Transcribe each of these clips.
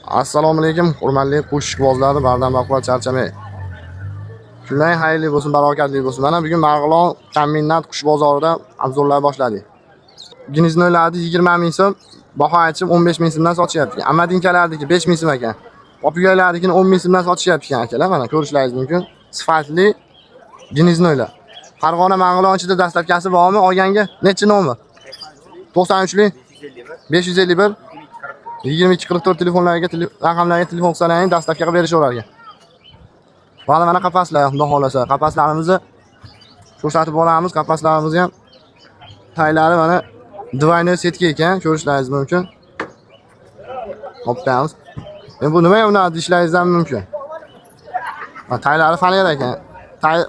Assalomu alaykum, hurmatli qo'shiqbozlar, bardan baquvvat charchamay. Kunlar xayrli bo'lsin, barokatli bo'lsin. Mana bugun Marg'ilon Ta'minot qush bozorida obzorlar boshladik. Gneznoylarni 20 ming so'm, baho aytib 15 ming so'mdan sotishyapti. Amadinkalarniki 5 ming so'm ekan. Popugaylarnikini 10 ming so'mdan sotishyapti ekan akalar. Mana ko'rishlaringiz mumkin. Sifatli gneznoylar. Farg'ona Marg'ilon ichida dastlabkasi bormi? Olganga necha nomi? 93lik 551 2244 telefonlarga raqamlarga telefon qilsalaring dastlabkiga berishaverar ekan. Mana qafaslar, xudo xolasa, qafaslarimizni ko'rsatib boramiz. Qafaslarimizni ham taylari mana двойной setka ekan, ko'rishlaringiz mumkin. Hoptamiz. Bu nima unaqa deyishlaringiz ham mumkin. Taylari faner ekan.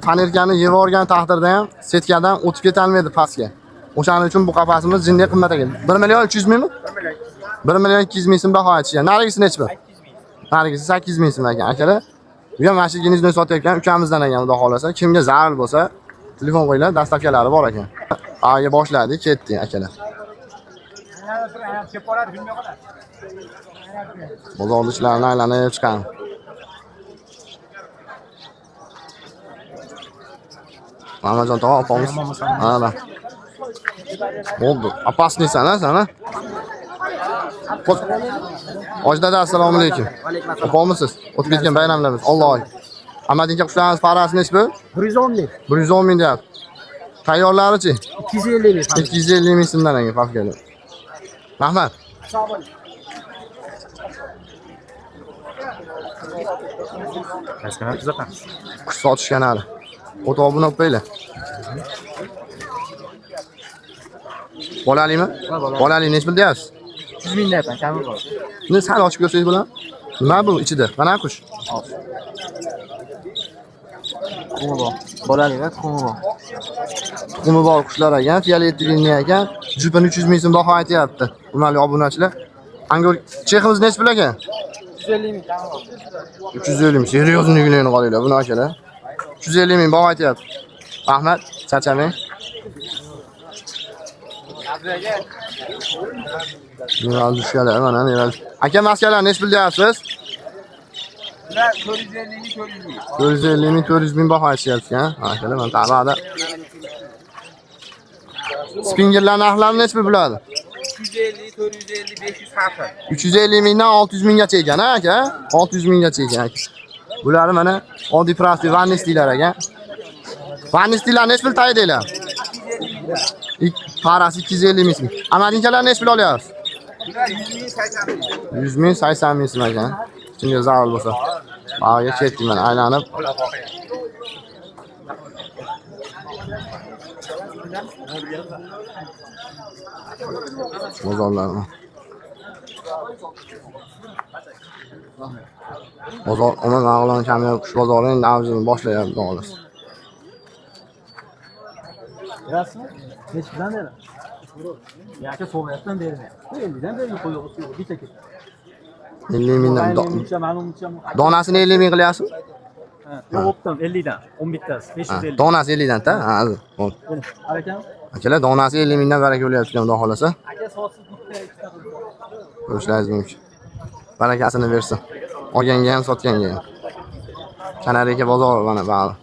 Fanerkani yeb olgan taqdirda ham setkadan o'tib ketolmaydi pastga. O'shaning uchun bu qafasimiz jinday qimmat ekan. 1 million 300 mingmi? 1 million 200 ming so'm baho aytishgan. Narigisi nechi? Narigisi 800 ming so'm ekan akalar. Bu ham mashinangizni sotayotgan ukamizdan ekan, xudo xolasa. Kimga zarar bo'lsa, telefon qo'yinglar, dastlabkalari bor ekan. Aya boshladi, ketdi akalar. Bozor ishlarini aylanib chiqam. Mamajon tog'a opamiz. Mana. Bo'ldi. Opasniysan sana? Ojdada assalomu alaykum. Opamisiz? O'tib ketgan bayramlarimiz. Alloh. Amadinka qushlarimiz parasi nechi bu? 110 ming. 110 ming deyapti. Tayyorlarichi? 250 ming. 250 ming so'mdan ekan farqli. Rahmat. Qush sotishgan hali. O'tib obuna qo'yinglar. Bolalimi? Bolali nechi pul deyapsiz? 100 ming deyapman, kami bor. Ne sal ochib ko'rsangiz bo'ladimi? Nima bu ichida? Mana qush. Tuxumi bor. Bolali va tuxumi bor. Tuxumi bor qushlar ekan, fioletli liniya ekan. Jupini 300 ming so'm baho aytyapti. Hurmatli obunachilar. Angor cheximiz nechi pul ekan? 350 ming kami bor. 350 ming. Seriozligini qaranglar buni akalar. 350 ming baho aytyapti. Rahmat, charchamang. Nima dushkalar mana nima. Aka maskalar nechi pul deyapsiz? 450 ming 400 ming baho aytishyapti ha. Akalar mana ta'bada. Spingerlar narxlari nechi pul bo'ladi? 350, 450, 500 farqi. 350 mingdan 600 minggacha ekan ha aka. 600 minggacha ekan aka. Bular mana oddiy prosti vannistilar ekan. Vannistilar nechi pul taydinglar? Parasi 250 ming. Amadinkalar nechi pul olyapsiz? 100 ming 80 ming so'm ekan. Kimga zarar bo'lsa. Bag'ga ketdim men aylanib. Bozorlarni. Bozor, Marg'ilon Kamyob qush bozorining avjini boshlayapti xolos. Rasmi? Nechi bilan beri? Yoki so'g'ayotdan bermayapti. 50 dan beri qo'yib bitta ket. 50 mingdan ma'lumcha. donasini 50 ming qilyapsiz? Yo'q, optam 50 dan, 11 tasi 550. Donasi 50 dan ta? Ha, hop. Harakam? Akalar donasi 50 mingdan baraka bo'lyapti ekan, xudo xolasa. Aka sotsiz bitta ikkita qilib. Ko'rishlaringiz mumkin. Barakasini bersin. Olganga ham, sotganga ham. Kanarika bozor mana bari.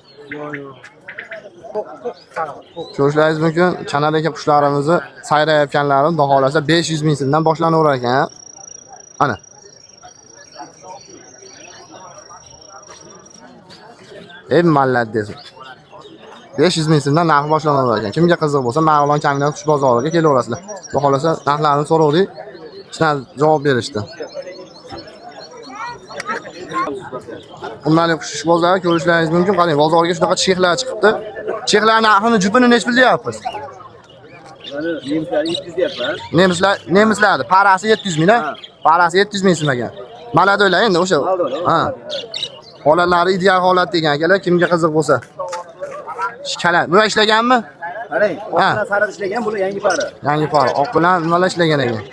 Ko'rishlaringiz mumkin. Kanarika qushlarimizni sayrayotganlari xudo xolasa 500 ming so'mdan boshlanaverar ekan. Ana. Mallat desin. 500 ming so'mdan narx boshlanaverar ekan. Kimga qiziq bo'lsa, Marg'ilon Kamyob qush bozoriga kelaverasizlar. Xudo xolasa narxlarini so'rovdik. Sizlar javob berishdi. Hurmatli qush bozori ko'rishlaringiz mumkin. Qarang, bozorga shunaqa chexlar chiqibdi. Chexlar narxini jupini nechi pul deyapsiz? Nemislar 700 deyapman. Nemislarni parasi 700 ming, ha? Parasi 700 ming so'm ekan. Maladoylar endi o'sha. Ha. Holatlari ideal holat degan akalar, kimga qiziq bo'lsa. Shikalar. Bu ishlaganmi? Qarang, oq bilan sariq ishlagan, bu yangi pari. Yangi pari. Oq bilan nimalar ishlagan ekan?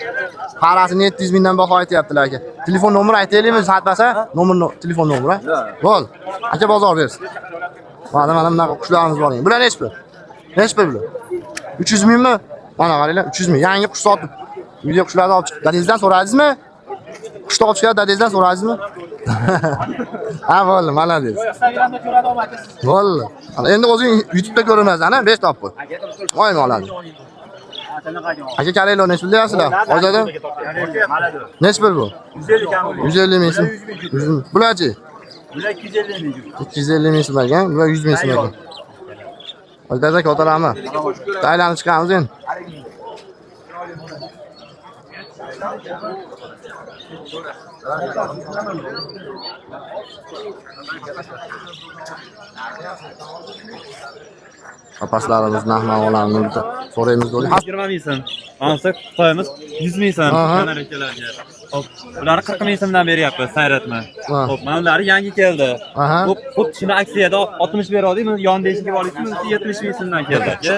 Parasini 700 mingdan baho aytyaptilar aka. Telefon nomeri aytaylikmi? Satmasa, telefon nomeri. Bo'l. Aka bozor bersin. Mana bunaqa qushlarimiz bor ekan. Bular nechi pul? Nechi pul bular? 300 mingmi? Mana qaranglar, 300 ming. Yangi qush sotib. Uyga qushlarni olib chiqib, dadangizdan so'radingizmi? Qushni olib chiqadi dadangizdan so'raysizmi? Ha, bo'ldi, malades. Instagramda ko'radi aka siz. Bo'ldi. Endi o'zing YouTube'da ko'raman, ana 5 topib. Voy malades. Aka karaylar nech pul deyapsizlar? Hozirda? Nech pul bu? 150 kam. 150 ming so'm. Bularchi? Bular 250 ming. 250 ming so'm ekan, bular 100 ming so'm ekan. Oldada ko'taraman. Taylanib chiqamiz endi. Kapaslarimiz nahmavolarni so'raymiz do'li. 20 ming so'm. Olsa qo'yamiz 100 ming so'm Aha. kanar akalarga. Hop, ular 40 ming so'mdan beryapmiz sayratma. Ha. Hop, mana ular yangi keldi. Aha. Hop, xuddi shuni aksiyada 60 berdik, men yonida eshigiga olishimiz 70 ming so'mdan keldi aka.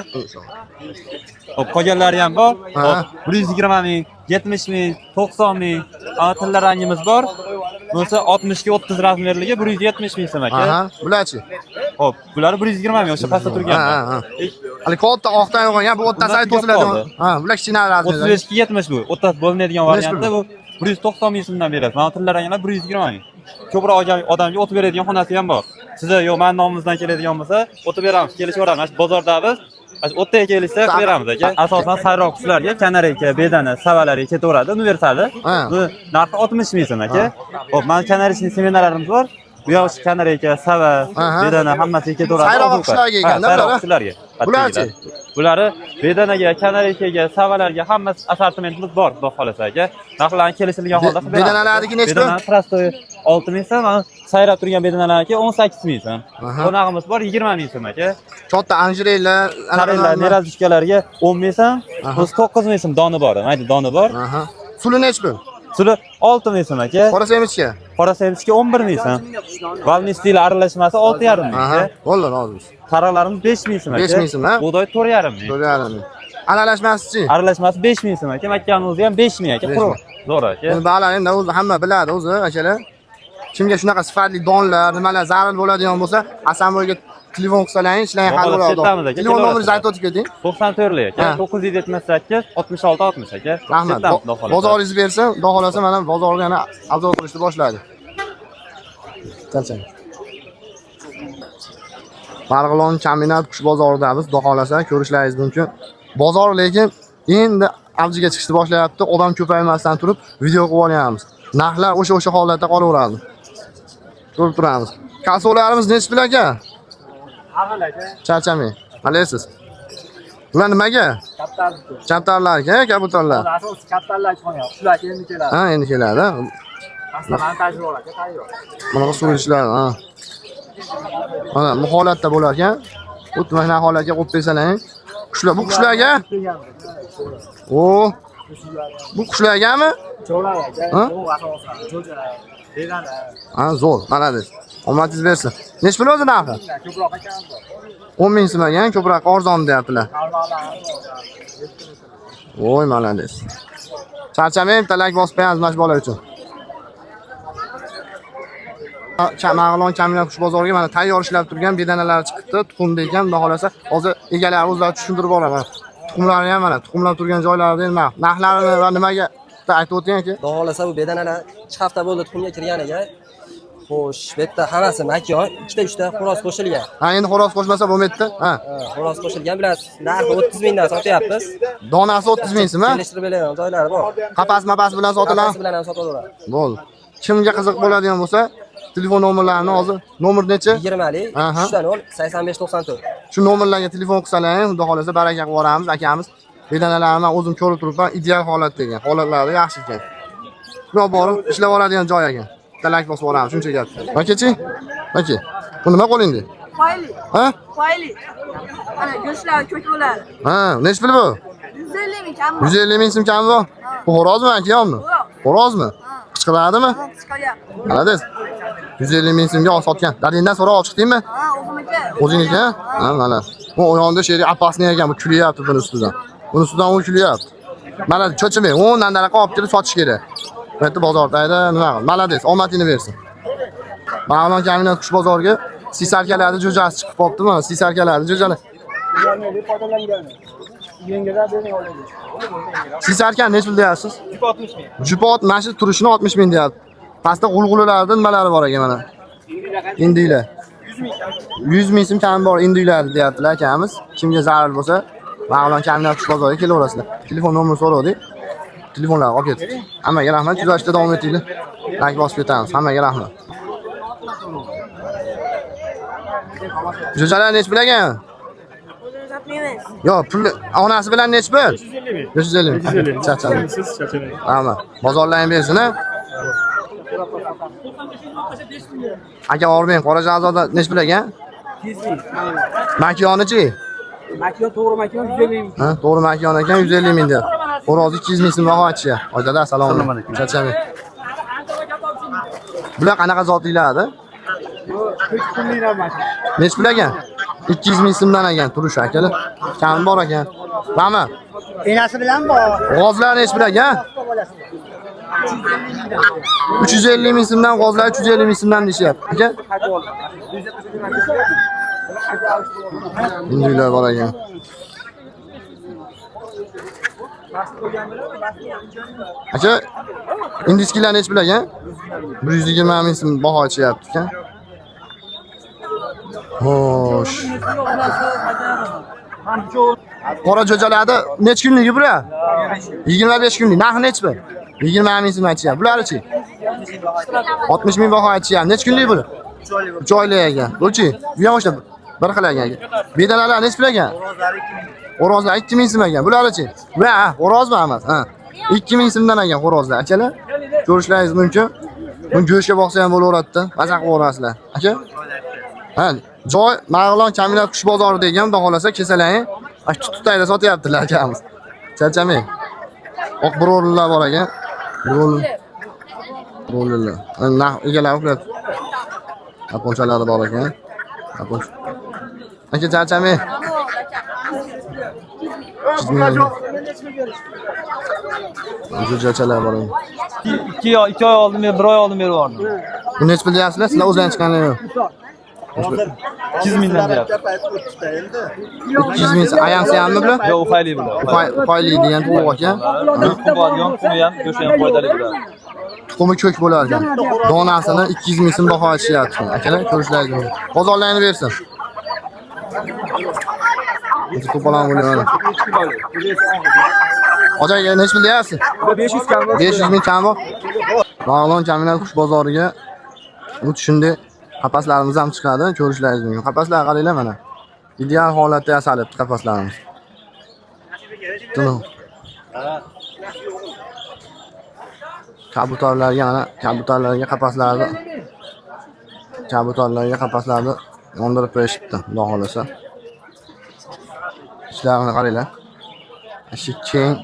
Hop, qolganlari ham bor. Aha. Hop, 120 ming, 70 ming, 90 ming. Tilla rangimiz bor. Bo'lsa 60 ga 30 razmerligi 170 ming so'm aka. Aha, bularchi? Hop, bular 120 ming o'sha pastda turgan. Ha, ha. Hali katta oqdan yo'g'on, bu o'rtasida to'siladi. Ha, bular kichkinalardi. 35 ga 70 bu. 30 bo'linadigan variantda bu 190 ming so'mdan berasiz. Mana tilla ranglar 120 ming. Ko'proq odamga o'tib beradigan xonasi ham bor. Sizda yo'q, men nomimizdan keladigan bo'lsa, o'tib beramiz, kelishaveramiz. Bozordamiz. O'tga kelishsa beramiz aka. Asosan sayroq qushlarga kanareyka, bedana, savalarga ketaveradi, universali. Bu narxi 60 ming so'm aka. Hop, mana kanareychining seminarlarimiz bor. Bu yoq kanareyka, sava, bedana hammasi ketaveradi. Sayroq qushlarga ekan-da sayroq bular. qushlarga. Bularchi? Bularni bedanaga, kanareykaga, savalarga hammasi assortimentimiz bor, xudo xolasa aka. Narxlarni kelishilgan holda qilib beramiz. Bedanalarniki nechta? Bedana prostoy 6 ming so'm, sayrab turgan bedanalarga 18 ming so'm. Qonog'imiz bor 20 ming so'm aka. Katta anjireylar, Saraylar, nerazishkalarga 10 ming so'm, o'zi 9 ming so'm doni bor, mayda doni bor. Aha. Suli nech pul? Suli 6 ming so'm aka. Qora semichga? Qora semichga 11 ming so'm. Valni stili aralashmasi 6,5 ming Aha. aka. Bo'ldi, rozi. Taralarimiz 5 ming so'm aka. 5 ming so'm, ha? Bug'doy 4,5 ming. To'layarmi? Aralashmasichi? Aralashmasi 5 ming so'm aka. Makkani o'zi ham 5 ming aka. Quruq. To'g'ri aka. Endi ba'lar endi o'zi hamma biladi o'zi akalar. Kimga shunaqa sifatli donlar, nimalar zarur bo'ladigan bo'lsa, Asamoyga telefon qilsalaring, ishlang hal bo'ladi. Telefon nomeringizni aytib o'tib keting. 94 aka. 978 66 60 aka. Rahmat. Bozoringizni bersa, xudo xolasa mana bozorga yana arzon qilishni boshladi. Charchang. Marg'ilon Kaminat qush bozoridamiz, xudo xolasa ko'rishlaringiz mumkin. Bozor lekin endi avjiga chiqishni boshlayapti. Odam ko'paymasdan turib video qilib olyapmiz. Narxlar o'sha holatda qolaveradi. Ko'rib turamiz. Kasolarimiz nech pul aka? Ahil aka. Charchamang. Qalaysiz? Bular nimaga? Kaptarlarga, kabutarlar. Asos kaptarlar chiqyapti. Shular endi keladi. Ha, endi keladi. Aslida tajriba aka, tayyor. Bunaqa suvishlar, ha. Mana bu holatda bo'lar ekan. Xuddi mana holatga qo'yib bersalaring. Qushlar, bu qushlarga? O, bu qushlargami? Cho'lar aka. Ha? Bu asosan cho'lar. Bedana. Ha, zo'r. Malades. Omadingiz bersin. Nech pul o'zi narxi? Ko'proq ekan bu. 10 ming so'm ekan, ko'proq arzon deyaptilar. Voy, malades. Charchamang, talak bosib qo'yamiz mana shu bola uchun. Marg'ilon Kaminat qush bozoriga mana tayyor ishlab turgan bedanalar chiqibdi. Tuxumda ekan, xudo xolasa hozir egalari o'zlari tushuntirib boraman. Tuxumlari ham mana tuxumlar turgan joylarida narxlarini va nimaga aytib o'ting aka. Xudo xolasa bu bedanalar 2 hafta bo'ldi tuxumga kirganiga. Xo'sh, bu yerda hammasi makyo, 2 ta 3 ta xo'roz qo'shilgan. Ha, endi xo'roz qo'shmasa bo'lmaydi-da. Ha. Xo'roz qo'shilgan bilasiz. Narxi 30 mingdan sotyapmiz. Donasi 30 ming so'm, ha? Kelishtirib beradigan joylari bor. Qapas bilan sotiladi. Qapas bilan ham sotaveradi. Bo'ldi. Kimga qiziq bo'ladigan bo'lsa, telefon nomerlarini hozir. Nomer nechi? 20lik 3 85 94. Shu nomerlarga telefon qilsalaring, xudo xolasa baraka qilib yuboramiz. Akamiz bedanalarni o'zim ko'rib turibman, ideal holatda ekan. Holatlari yaxshi ekan. Xudo borib ishlab oladigan joy ekan. Talak bosib yuboramiz, shuncha gap. Akachi? Aka. Bu nima qo'lingda? Foyli. Ha? Foyli. Ana go'shtlar ko'k bo'ladi. Ha, nech pul bu? 150 ming kam. 150 ming so'm kami bor. Bu xo'rozmi aka, yo'qmi? Xo'rozmi? Qichqiradimi? Chiqaryapti. Malades. 150 ming so'mga sotgan. Dadingdan so'rab olib chiqdingmi? Ha, o'zimniki. O'zingniki? Ha, mana. Bu oyog'ida sheri apasni ekan, bu kulyapti buni ustidan. Buni ustidan u kulyapti. Mana cho'chimay, 10 dan daraqa olib kelib sotish kerak. Bu yerda bozorda nima qil? Malades, omadingni bersin. Marg'ilon Kaminat qush bozoriga sisarkalarni jo'jasi chiqib qolibdi, mana sisarkalarni jo'jalar. Yengeler beni olaydı. Siz erken nechi pul deyapsiz? Jup 60 ming. Jupa mana shu turishini 60 ming deyapti. Pastda g'ulg'ulalarda nimalari bor ekan mana. Indilar. 100 ming so'm kam bor indilar deyaptilar akamiz. Kimga zarar bo'lsa, Ma'lon kamdan tush bozorga kelaverasizlar. Telefon nomerini so'radik. Telefonlar olib ketdik. Hammaga rahmat, kuzatishda davom etinglar. Like bosib ketamiz. Hammaga rahmat. Jo'jalar nech pul ekan? Yo'q, pul onasi bilan nech pul? 550 ming. 550 ming. Charchadim. Siz charchamaysiz. Rahmat. Bozorlaring bersin, ha? Aka Orbin, Qorajonzoda nech pul ekan? 100 ming. Makiyonichi? Makiyon to'g'ri makiyon 150 ming. Ha, to'g'ri makiyon ekan 150 ming deyapti. Xo'roz 200 ming so'm baho aytishyapti. Oydada assalomu alaykum. Charchamang. Bular qanaqa zotlilardi? Bu 40 kunliklar makina. Nech pul ekan? 200 ming so'mdan ekan turish akalar. Kam bor ekan. Rahmat. Enasi bilan bor. G'ozlar nech pul ekan? 350 ming so'mdan g'ozlar 350 ming so'mdan deyishyapti. Aka? Bunday bor ekan. Aka, indiskilar nech pul ekan? 120 ming so'm baho aytishyapti ekan. Xo'sh. Qora jo'jalarda nech kunligi bular? 25 kunlik. Narxi nech pul? 20 ming so'm aytishyapti. Bular-chi? 60 ming baho aytishyapti. Nech kunlik bular? 3 oylik ekan. Bo'lchi? Bu yoshda bir xil ekan. Bedanalar nech pul ekan? Xo'rozlar 2 ming so'm ekan. Bular-chi? Va, xo'rozmi emas? Ha. 2 ming so'mdan ekan xo'rozlar. Akalar, ko'rishlaringiz mumkin. Buni go'shtga boqsa ham bo'laveradi-da. Maza qilib o'rasizlar. Aka? Ha, joy Marg'ilon Kaminat qush bozori degan, xudo xolasa kesalaring. Tutayda sotyaptilar akamiz. Charchamang. Oq brollar bor ekan. Brollar. Nah, egalar uxlab. Aponchalari bor ekan. Aponch. Aka charchamang. Jo'jachalar bor ekan. 2 oy oldin men 1 oy oldin berib yubordim. Bu nech pul deyapsizlar? Sizlar o'zlaringiz chiqqanlar yo'q. 200 mingdan deyapti. 200 ming ayamsi hammi bular? Yo'q, ufayli bular. Ufayli degan to'g'ri ekan. Quvvatgan, qumi ham, go'shti ham foydali bular. Tuxumi ko'k bo'lar ekan. Donasini 200 ming so'm baho aytishyapti. Akalar ko'rishlaringiz mumkin. Bozorlarini bersin. Bitta to'polon bo'lar. Ojaga nech pul deyapsiz? 500 kam. 500 ming kam bor. Marg'ilon Kaminat qush bozoriga bu shunday qapaslarimiz ham chiqadi, ko'rishlaringiz mumkin. Qapaslar qaranglar mana. Ideal holatda yasalibdi qapaslarimiz. Tamam. Kabutarlarga mana kabutarlarga qapaslarni yondirib qo'yishibdi, xudo xolasa. Ishlarini qaranglar. Ishi keng,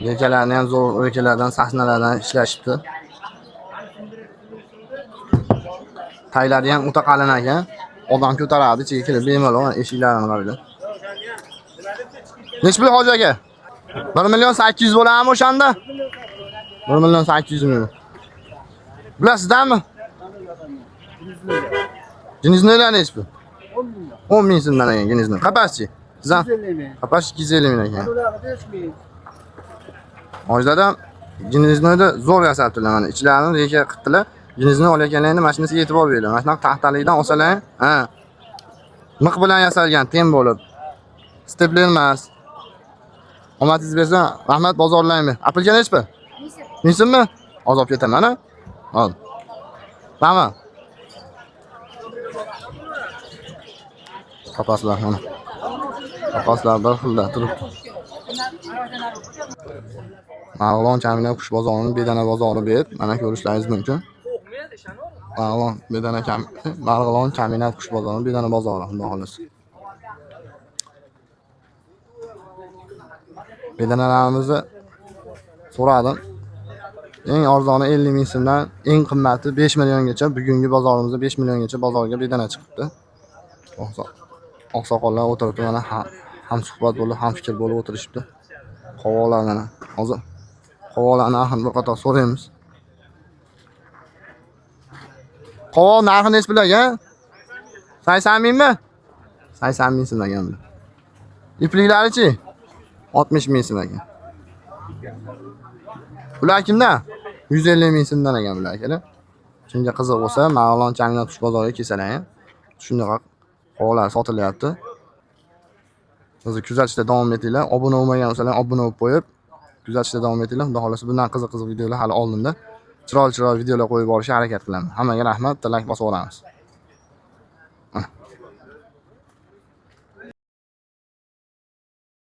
yelkalarni ham zo'r o'lkalardan, sahnalardan ishlashibdi. Taylari ham o'ta qalin ekan. Odam ko'taradi, ichiga kirib bemalol eshiklarini qaranglar. Nech pul hoji aka? 1.800.000 bo'ladimi o'shanda? 1.800.000. Bular sizdanmi? Jinizlar nech pul? 10 ming so'mdan ekan jinizlar. Qapaschi? Sizdan? Qapash 250 ming ekan. Hojdadan jinizni zo'r yasabdilar mana. Ichlarini reka qildilar. Jinizni olayotganlarni mashinasiga e'tibor beringlar. Mana shunaqa taxtalikdan olsalar, ha. Miq bilan yasalgan, tem bo'lib. Stepler emas. Omadingiz bersin, rahmat bozorlaymi. Apilga nech pul? Minsizmi? Ozib ketaman, ha? Ol. Rahmat. Qapaslar mana. Qapaslar bir xilda turibdi. Marg'ilon Kaminat qush bozorining bedana bozori bu yer. Mana ko'rishlaringiz mumkin. Marg'ilon Kaminat qush bozorining bedana bozori, xudo xolasa. Bedanalarimizni so'radim. Eng arzoni 50 ming so'mdan, eng qimmati 5 milliongacha, bugungi bozorimizda 5 milliongacha bozorga bedana chiqibdi. Oqsoqollar o'tiribdi, mana ham suhbat bo'lib, ham fikr bo'lib o'tirishibdi. Qovoqlar mana. Hozir qovoqlarni narxini bir qator so'raymiz. Qovoq narxi nech pul ekan? 80 mingmi? 80 ming so'm ekan. İpliklari-chi? 60 ming so'm ekan. Bular kimdan? 150 ming so'mdan ekan bular akalar. Kimga qiziq bo'lsa, Marg'ilon Kombinat qush bozoriga kelsalar, shunaqa qo'llar sotilyapti. Sizni kuzatishda davom etinglar. Obuna bo'lmagan bo'lsalar, obuna bo'lib qo'yib, kuzatishda davom etinglar. Xudo xolasa bundan qiziq videolar hali oldinda chiroyli videolar qo'yib borishga harakat qilaman. Hammaga rahmat, tilak bosib olamiz.